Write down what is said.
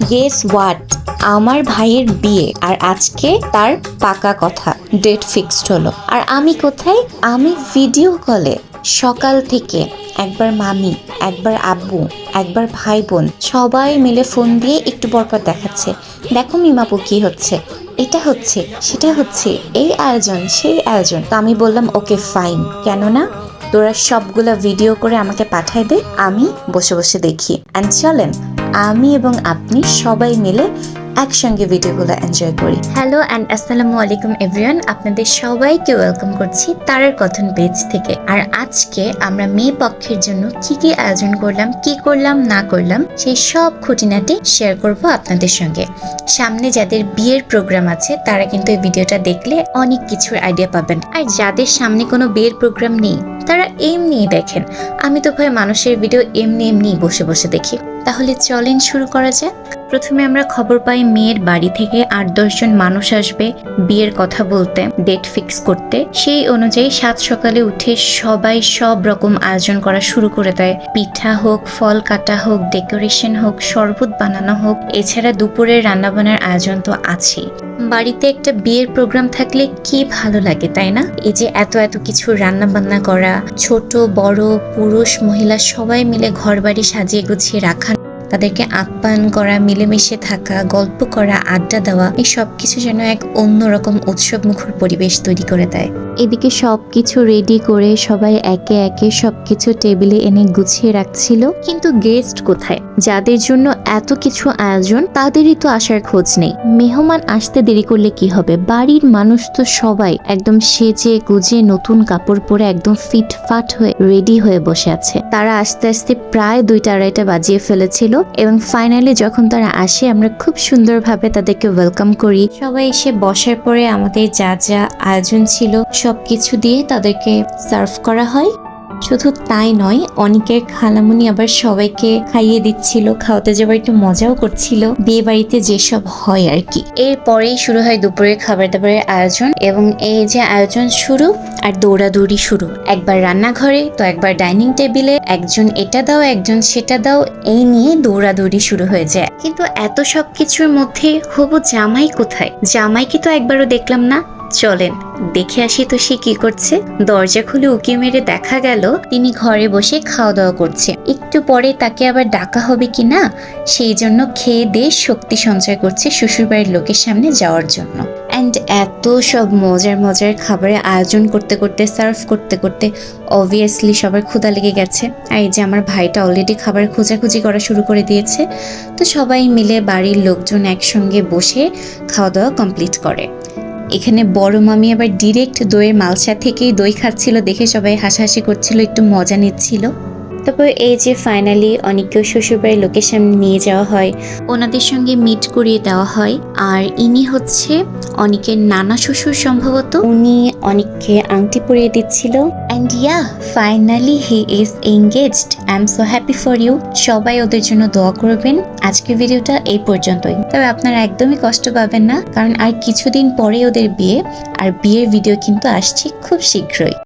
Guess what, আমার ভাইয়ের বিয়ে আর আজকে তার পাকা কথা, ডেট ফিক্সড হলো। আর আমি কোথায়? আমি ভিডিও কলে সকাল থেকে একবার মামি, একবার আব্বু, একবার ভাই বোন সবাই মিলে ফোন দিয়ে একটু পরপর দেখাচ্ছে, দেখো মিমাপু কি হচ্ছে, এটা হচ্ছে, সেটা হচ্ছে, এই আয়োজন সেই আয়োজন। তো আমি বললাম ওকে ফাইন, কেননা তোরা সবগুলা ভিডিও করে আমাকে পাঠায় দে, আমি বসে বসে দেখি। অ্যান্ড চলেন আমি এবং আপনি সবাই মিলে একসঙ্গে ভিডিওগুলো এনজয় করি। হ্যালো অ্যান্ড আসসালামু আলাইকুম এভরিওয়ান, আপনাদের সবাইকে ওয়েলকাম করছি তারার কথন পেজ থেকে। আর আজকে আমরা মেয়ে পক্ষের জন্য কি কি আয়োজন করলাম, কি করলাম না করলাম, সেই সব খুঁটিনাটি শেয়ার করব আপনাদের সঙ্গে। সামনে যাদের বিয়ের প্রোগ্রাম আছে তারা কিন্তু এই ভিডিওটা দেখলে অনেক কিছুর আইডিয়া পাবেন। আর যাদের সামনে কোনো বিয়ের প্রোগ্রাম নেই তারা এমনিই দেখেন। আমি তো ভাই মানুষের ভিডিও এমনি বসে বসে দেখি। তাহলে চলেন শুরু করা যাক। প্রথমে আমরা খবর পাই মেয়ের বাড়ি থেকে 8-10 জন মানুষ আসবে বিয়ের কথা বলতে, ডেট ফিক্স করতে। সেই অনুযায়ী সাত সকালে উঠে সবাই সব রকম আয়োজন করা শুরু করে দেয়। পিঠা হোক, ফল কাটা হোক, ডেকোরেশন হোক, শরবত বানানো হোক, এছাড়া দুপুরের রান্নাবান্নার আয়োজন তো আছেই। বাড়িতে একটা বিয়ের প্রোগ্রাম থাকলে কি ভালো লাগে, তাই না? এই যে এত কিছু রান্না বান্না করা, ছোট বড় পুরুষ মহিলা সবাই মিলে ঘর বাড়ি সাজিয়ে গুছিয়ে রাখা, তাদেরকে আপ্যায়ন করা, মিলেমিশে থাকা, গল্প করা, আড্ডা দেওয়া, এই সবকিছু যেন এক অন্যরকম উৎসব মুখর পরিবেশ তৈরি করে দেয়। এদিকে সবকিছু রেডি করে সবাই একে একে সবকিছু টেবিলে এনে গুছিয়ে রাখছিল, কিন্তু গেস্ট কোথায়? যাদের জন্য এত কিছু আয়োজন তাদেরই তো আসার খোঁজ নেই। মেহমান আসতে দেরি করলে কি হবে? বাড়ির মানুষ তো সবাই একদম সেজে গুজে নতুন কাপড় পরে একদম ফিটফাট হয়ে রেডি হয়ে বসে আছে। তারা আস্তে আস্তে প্রায় 2টা-2:30 বাজিয়ে ফেলেছিল এবং ফাইনালি যখন তারা আসে আমরা খুব সুন্দরভাবে তাদেরকে ওয়েলকাম করি। সবাই এসে বসার পরে আমাদের যা যা আয়োজন ছিল সবকিছু দিয়ে তাদেরকে সার্ভ করা হয়। শুধু তাই নয়, অনেকের খালামুনি আবার সবাইকে খাইয়ে দিচ্ছিল, খাওয়াতে যাবার একটু মজাও করছিল, বিয়ে বাড়িতে যেসব হয় আর কি। এরপরেই শুরু হয় দুপুরের খাবার দাবারের আয়োজন এবং এই যে আয়োজন শুরু আর দৌড়াদৌড়ি শুরু। একবার রান্নাঘরে তো একবার ডাইনিং টেবিলে, একজন এটা দাও একজন সেটা দাও, এই নিয়ে দৌড়াদৌড়ি শুরু হয়ে যায়। কিন্তু এত সব কিছুর মধ্যে হবু জামাই কোথায়? জামাইকে তো একবারও দেখলাম না। চলেন দেখে আসি তো সে কি করছে। দরজা খুলে উকি মেরে দেখা গেল তিনি ঘরে বসে খাওয়া দাওয়া করছে। একটু পরে তাকে আবার ডাকা হবে কি না, সেই জন্য খেয়ে দিয়ে শক্তি সঞ্চয় করছে শ্বশুরবাড়ির লোকের সামনে যাওয়ার জন্য। অ্যান্ড এত সব মজার খাবারের আয়োজন করতে করতে, সার্ভ করতে করতে অবভিয়াসলি সবার ক্ষুধা লেগে গেছে। আর এই যে আমার ভাইটা অলরেডি খাবার খোঁজাখুঁজি করা শুরু করে দিয়েছে। তো সবাই মিলে বাড়ির লোকজন একসঙ্গে বসে খাওয়া দাওয়া কমপ্লিট করে। এখানে বড় মামি আবার ডিরেক্ট দইয়ের মালসা থেকেই দই খাচ্ছিল, দেখে সবাই হাসাহাসি করছিল, একটু মজা নিচ্ছিল। তারপর এই যে ফাইনালি অনেককেও শ্বশুরবাড়ির লোকের সামনে নিয়ে যাওয়া হয়, ওনাদের সঙ্গে মিট করিয়ে দেওয়া হয়। আর ইনি হচ্ছে অনেকের নানা শ্বশুর সম্ভবত, উনি অনেককে আংটি পরিয়ে দিচ্ছিল। And yeah finally he is engaged. I am so happy for you. সবাই ওদের জন্য দোয়া করবেন। আজকের ভিডিওটা এই পর্যন্তই, তবে আপনারা একদমই কষ্ট পাবেন না, কারণ আর কিছুদিন পরে ওদের বিয়ে, আর বিয়ের ভিডিও কিন্তু আসছে খুব শীঘ্রই।